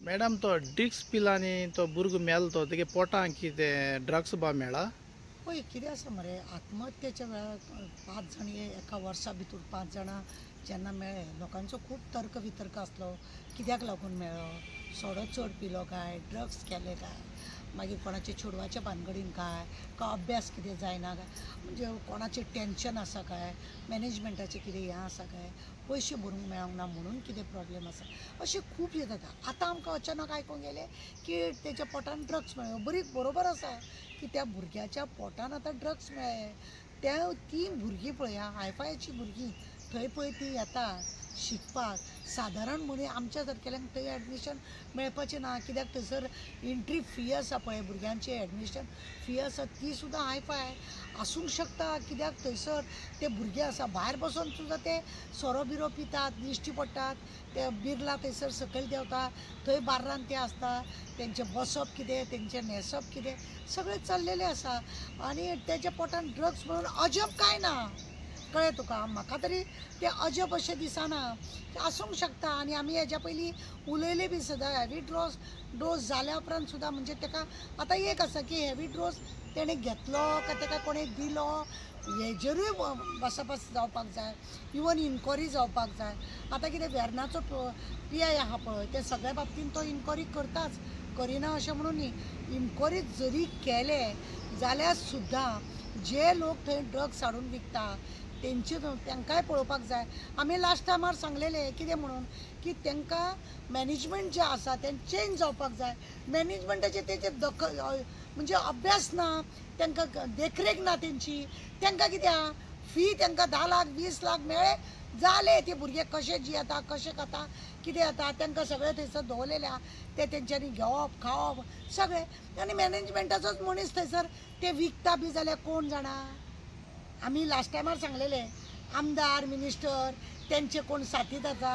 Madam तो drinks Pilani तो भुरगो मेलो तो तेगे पोटांक कितें ड्रग्स बा मेळ्ळा? पळय कितें आसा मरे आत्महत्येच्या वेळार 5 जाण एका वर्सा भितर 5 जाणां जेन्ना मेळ्ळे लोकांचो खूब तर्क वितर्क आसलो कित्याक लागून मेळ्ळो. सोरो चड पिलो काय, ड्रग्स केले काय, मागीर कोणाचे चेडवाच्या भानगडीन काय, का अभ्यास कितें जायना काय, म्हणजे कोणाचें टेंशन आसा काय, मॅनेजमेंटाचें कितें हें आसा काय, पयशे भरूंक मेळोंक ना म्हणून कितें प्रॉब्लेम आसा, अशें खूब हें जाता. आतां आमकां अचानक आयकूंक गेलें की तेच्या पोटान ड्रग्स मेळ्ळो. बरोबर आसा की त्या भुरग्याच्या पोटान आतां ड्रग्स मेळ्ळे. ती भुरगीं पळय हायफायची भुरगीं थंय पळय ती येता शिकपाक. सादारण मनीस आमच्या सारकेल्यांक थंय एडमिशन मेळपाचें ना, कित्याक थंयसर एंट्री फी आसा पळय भुरग्यांची एडमिशन फी आसा ती सुद्दां हायफाय आसूंक शकता. कित्याक थंयसर ते भुरगे आसा भायर बसून सुद्दां ते सोरो बिरो पितात, दिश्टी पडटात, ते बिर्ला थंयसर सकयल देंवता, थंय बार्रान ते आसता, तेंचें बसप कितें, तेंचें न्हेसप कितें सगळें चल्लेलें आसा. आनी तेच्या पोटान ड्रग्स म्हणून अजब कांय ना, कळ्ळें तुका. म्हाका तरी ते अजब अशें दिसना, आसूंक शकता. आनी आमी हेज्या पयलीं उलयले बी सुद्दां हेवी डोस जाल्या उपरांत सुद्दां, म्हणजे तेका आतां एक आसा की हेवी डोस तेणें घेतलो काय तेका कोणें दिलो हेजेरूय बसपास जावपाक जाय, इवन इन्क्वायरी जावपाक जाय. आतां कितें वेर्नाचो PI आहा पळय ते सगळ्या बाबतींत तो इन्क्वायरी करताच, करिना अशें म्हणून न्ही. इन्क्वायरी जरी केले जाल्यार सुद्दां जे लोक थंय ड्रग्स हाडून विकता तांकांय पळोवपाक जाय. आमी लास्ट टायमार सांगलेले कितें म्हणून की तांकां मॅनेजमेंट जे आसा तें चेंज जावपाक जाय. मॅनेजमेंटाचे तेचे दखल म्हणजे अभ्यास ना, तांकां देखरेख ना तेंची. तांकां कितें आहा फी तांकां 10 लाख 20 लाख मेळ्ळे जाले. ते भुरगे कशे जियेता कशे खाता कितें जाता तांकां सगळें थंयसर दवरलेले आहा. ते तेंच्यांनी घेवप खावप सगळें. आनी मॅनेजमेंटाचोच मनीस थंयसर ते विकता बी जाल्यार कोण जाणा. आमी लास्ट टायमार सांगलेले आमदार मिनिस्टर तेंचे कोण साथीत आसा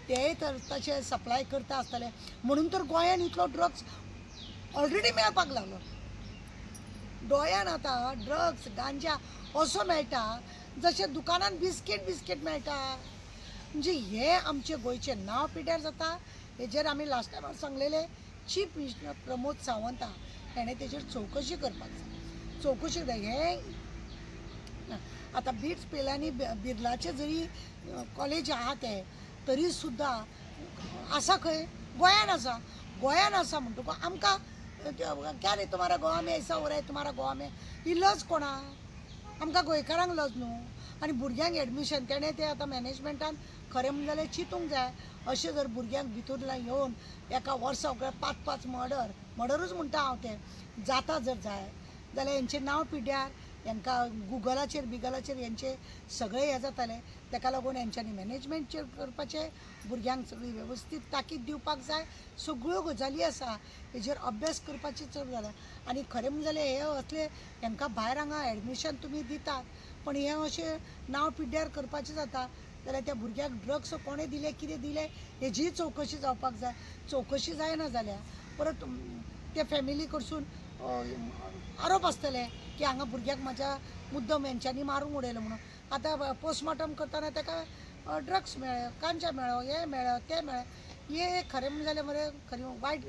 तेय तर तशे सप्लाय करता आसतले म्हणून तर गोंयान इतलो ड्रग्स ऑलरेडी मेळपाक लागलो. गोंयान आतां ड्रग्स गांजा असो मेळटा जशें दुकानान बिस्कीट मेळटा. म्हणजे हे आमचे गोंयचे नांव पिड्ड्यार जाता. हेजेर आमी लास्ट टायमार सांगलेले चीफ मिनिस्टर प्रमोद सावंत हेणें तेजेर चवकशी करपाक जाय. चवकशी हे आतां बिट्स पेलांनी बिर्लाचे जरी कॉलेज आहा ते तरी सुद्दां आसा खंय गोंयान आसा म्हणटकूच आमकां क्या रे तुम्हारा गोवा में ऐसा हो रहा है तुम्हारा गोवा में ही लज कोणा आमकां गोंयकारांक लज न्हू. आनी भुरग्यांक एडमिशन तेणें ते आतां मॅनेजमेंटान खरें म्हणलें जाल्यार चिंतूंक जाय. अशें जर भुरग्यांक भितरल्यान येवन एका वर्सा 5 मर्डरूच म्हणटा हांव ते जाता जर जाय जाल्यार हेंचें नांव पिड्ड्यार. हांकां गुगलाचेर बिगलाचेर हेंचे सगळे हे जाताले. ताका लागून हेंच्यांनी मॅनेजमेंट करपाचें, भुरग्यांक सगळी वेवस्थीत ताकीद दिवपाक जाय. सगळ्यो गजाली आसा हेजेर अभ्यास करपाची चड जाला. आनी खरें म्हणजे जाल्यार हे असले हांकां भायर हांगा एडमिशन तुमी दितात पण हे अशें नांव पिड्ड्यार करपाचें जाता जाल्यार त्या भुरग्याक ड्रग्स कोणें दिले कितें दिले हेजीय चवकशी जावपाक जाय. चवकशी जायना जाल्यार परत ते फॅमिली कडसून आरोप आसतले की हांगा भुरग्याक म्हाज्या मुद्दम हेंच्यांनी मारूंक उडयलो म्हणून. आतां पोस्टमॉर्टम करतना ताका ड्रग्स मेळ्ळे, गांजा मेळ्ळो, हे मेळ्ळो ते मेळ्ळें. हे खरें म्हणजे जाल्यार मरे खरी वायट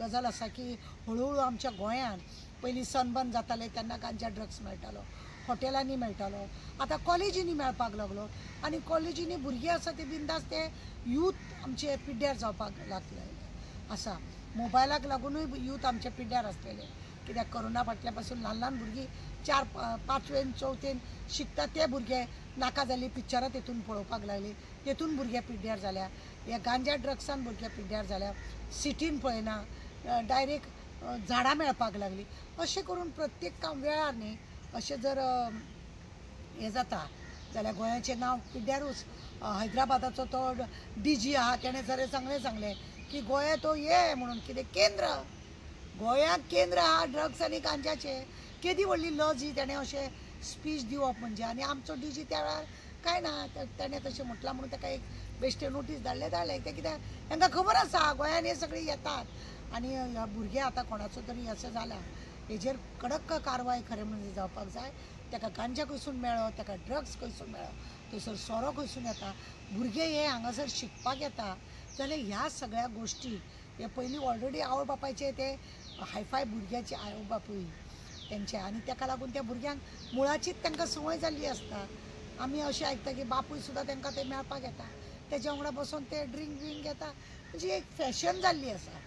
गजाल आसा की हळू आमच्या गोंयान पयलीं सनबर्न जाताले तेन्ना गांजा ड्रग्स मेळटालो, हॉटेलांनी मेळटालो, आतां कॉलेजींनी मेळपाक लागलो. आनी कॉलेजींनी भुरगीं आसा ते बिंदास ते यूथ आमचे पिड्ड्यार जावपाक लागले आसा. मोबायलाक लागूनूय यूथ आमचे पिड्ड्यार आसलेले. कित्याक कोरोना फाटल्या पासून ल्हान भुरगीं 4, 5वेन 4थेन शिकता ते भुरगे नाका जाल्ली पिक्चरां तेतून पळोवपाक लागली, तेतून भुरगे पिड्ड्यार जाल्या. हे गांजा ड्रग्सान भुरगे पिड्ड्यार जाल्या. सिटीन पळयना डायरेक्ट झाडां मेळपाक लागली. अशें करून प्रत्येक वेळार न्ही अशें जर हें जाता जाल्यार गोंयाचें नांव पिड्ड्यारूच. हैदराबादाचो तो DG आहा तेणें जर सांगलें की गोंया तो हे म्हणून कितें केंद्र, गोंयाक केंद्र आहा ड्रग्स आनी गांजाचें. केदी व्हडली लज ही तेणें अशें स्पीच दिवप म्हणजे. आनी आमचो DG त्या वेळार कांय ना तेणें तशें म्हटलां म्हणून ताका एक बेश्टे नोटीस धाडले ते कित्याक तांकां खबर आसा गोंयान हे सगळीं येतात आनी भुरगे आतां कोणाचो तरी असो जाला हेजेर कडक कारवाय खरें म्हणजे जावपाक जाय. ताका गांजा खंयसून मेळ्ळो, ताका ड्रग्स खंयसून मेळ्ळो, थंयसर सोरो खंयसून येता, भुरगे हे हांगासर शिकपाक येता जाल्यार ह्या सगळ्या गोश्टी हे पयलीं ऑलरेडी आवय बापायचे ते हायफाय भुरग्याचे आवय बापूय तेंचे आनी ताका लागून त्या भुरग्यांक मुळाचीच तांकां संवय जाल्ली आसता. आमी अशें आयकता की बापूय सुद्दां तांकां ते मेळपाक येता, तेज्या वांगडा बसून ते ड्रिंक घेता. म्हणजे एक फॅशन जाल्ली आसा.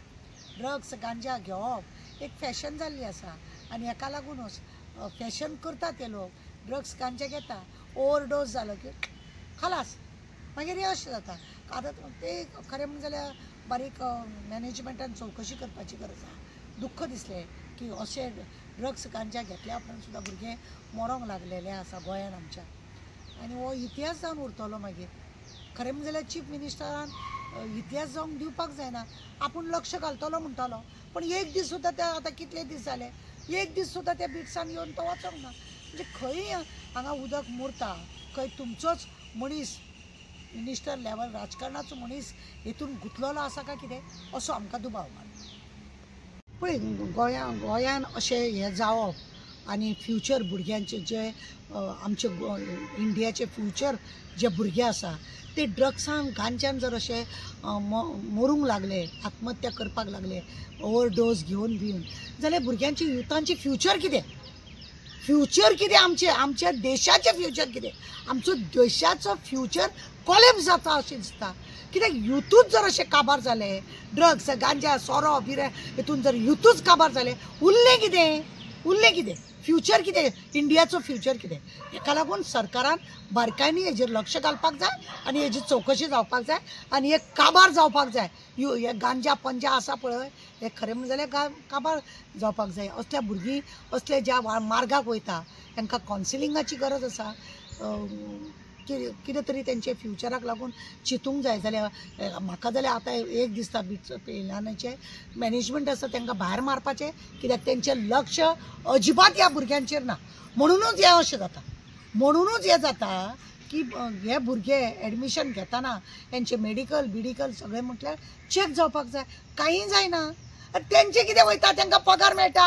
ड्रग्स गांजा घेवप एक फॅशन जाल्ली आसा आनी हेका लागूनच फॅशन करता ते लोक ड्रग्स गांजा घेता, ओवरडोस जालो की खलास मागीर हे अशें जाता. आतां ते खरें म्हणजे जाल्यार बारीक मॅनेजमेंटान चवकशी करपाची गरज आसा. दुख्ख दिसलें की अशें ड्रग्स गांजा घेतल्या उपरांत सुद्दां भुरगे मरोंक लागलेले आसा गोंयान आमच्या आनी हो इतिहास जावन उरतलो. मागीर खरें म्हणजे जाल्यार चीफ मिनिस्टरान इतिहास जावंक दिवपाक जायना. आपूण लक्ष घालतलो म्हणटालो पण एक दीस सुद्दां ते आतां कितले दीस जाले एक दीस सुद्दां त्या बिट्सान येवन तो वचोंक ना. म्हणजे खंय हांगा उदक मुरता, खंय तुमचोच मनीस मिनिस्टर लेवल राजकारणाचो मनीस हितून गुंतलेलो आसा काय कितें असो आमकां दुबाव मारता. पळय गोंयान अशें हें जावप आनी फ्युचर भुरग्यांचे जे आमचे इंडियाचे फ्युचर जे भुरगे आसा ते ड्रग्सान गांजान जर अशें मरूंक लागले, आत्महत्या करपाक लागले ओवरडोस घेवन जाल्यार भुरग्यांची युथांची फ्युचर कितें? फ्युचर कितें आमच्या देशाचें फ्युचर कितें? आमचो देशाचो फ्युचर कॉलेप्स जाता अशें दिसता. कित्याक युथूच जर अशें काबार जाले, ड्रग्स गांजा सोरो बिरे हितून जर युथूच काबार जाले उरलें कितें? फ्युचर कितें? इंडियाचो फ्युचर कितें? हेका लागून सरकारान बारकायनी हेजेर लक्ष घालपाक जाय आनी हेजी चवकशी जावपाक जाय आनी हे काबार जावपाक जाय. हे गांजा पंजा आसा पळय हे खरें म्हणजे जाल्यार काबार जावपाक जाय. असल्या भुरगीं असले ज्या मार्गाक वयता तांकां कावन्सिलिंगाची गरज आसा. कितें तरी तेंचे फ्युचराक लागून चिंतूंक जाय. जाल्यार म्हाका जाल्यार आतां एक दिसता बिट्स पिलांचे मॅनेजमेंट आसा तांकां भायर मारपाचें, कित्याक तेंचें लक्ष अजिबात ह्या भुरग्यांचेर ना. म्हणूनच हें अशें जाता. म्हणूनच हें जाता की हे भुरगे एडमिशन घेतना तेंचे मेडिकल सगळें म्हटल्यार चॅक जावपाक जाय. कांय जायना. तेंचे कितें वयता तांकां पगार मेळटा,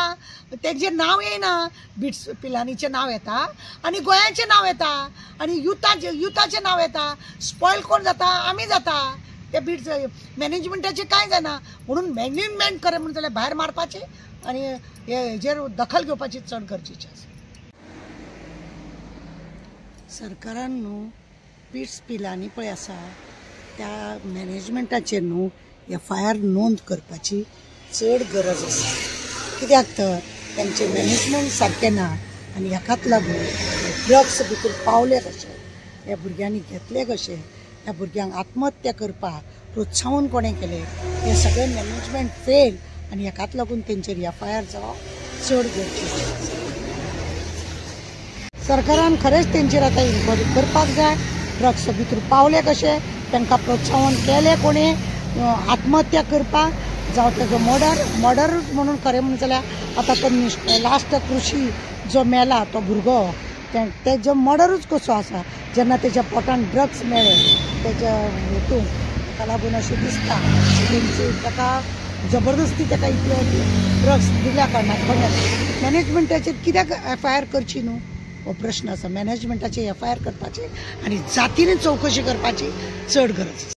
तेंचें नांव येयना, बिट्स पिलांनीचें नांव येता आनी गोंयाचें नांव येता आनी युथाचें नांव येता. स्पॉयल कोण जाता? आमी जाता. ते बिट्स मॅनेजमेंटाचें कांय जायना. म्हणून मॅनेजमेंट खरें म्हणून जाल्यार भायर मारपाचें आनी हेजेर दखल घेवपाची चड गरजेची आसा. सरकारान न्हू बिट्स पिलांनी पळय आसा त्या मॅनेजमेंटाचेर न्हू FIR नोंद करपाची चड गरज आसा. कित्याक तर तेंचे मॅनेजमेंट सारकें ना आनी हेकाच लागून ड्रग्स भितर पावले कशे, ह्या भुरग्यांनी घेतले कशे, ह्या भुरग्यांक आत्महत्या करपाक प्रोत्साहन कोणें केलें हें सगळें मॅनेजमेंट फेल आनी हेकाच लागून तेंचेर FIR जावप चड गरजेचें आसा. सरकारान खरेंच तेंचेर आतां इन्क्वायरी करपाक जाय. ड्रग्स भितर पावले कशे, तांकां प्रोत्साहन केलें कोणें आत्महत्या करपाक जावं तेजो मर्डरूच म्हणून खरें म्हणून जाल्यार आतां तो लास्ट कृषी जो मेला तो भुरगो तेजो मर्डरूच कसो आसा. जेन्ना तेज्या पोटान ड्रग्स मेळ्ळे तेज्या हितून ताका लागून अशें दिसता तेंची ताका जबरदस्ती ताका इतलो ड्रग्स दिल्या कारणान कोणें मॅनेजमेंटाचेर कित्याक FIR करची न्हू हो प्रश्न आसा. मॅनेजमेंटाचेर FIR करपाचें आनी जातीन चवकशी करपाची चड गरज आसा.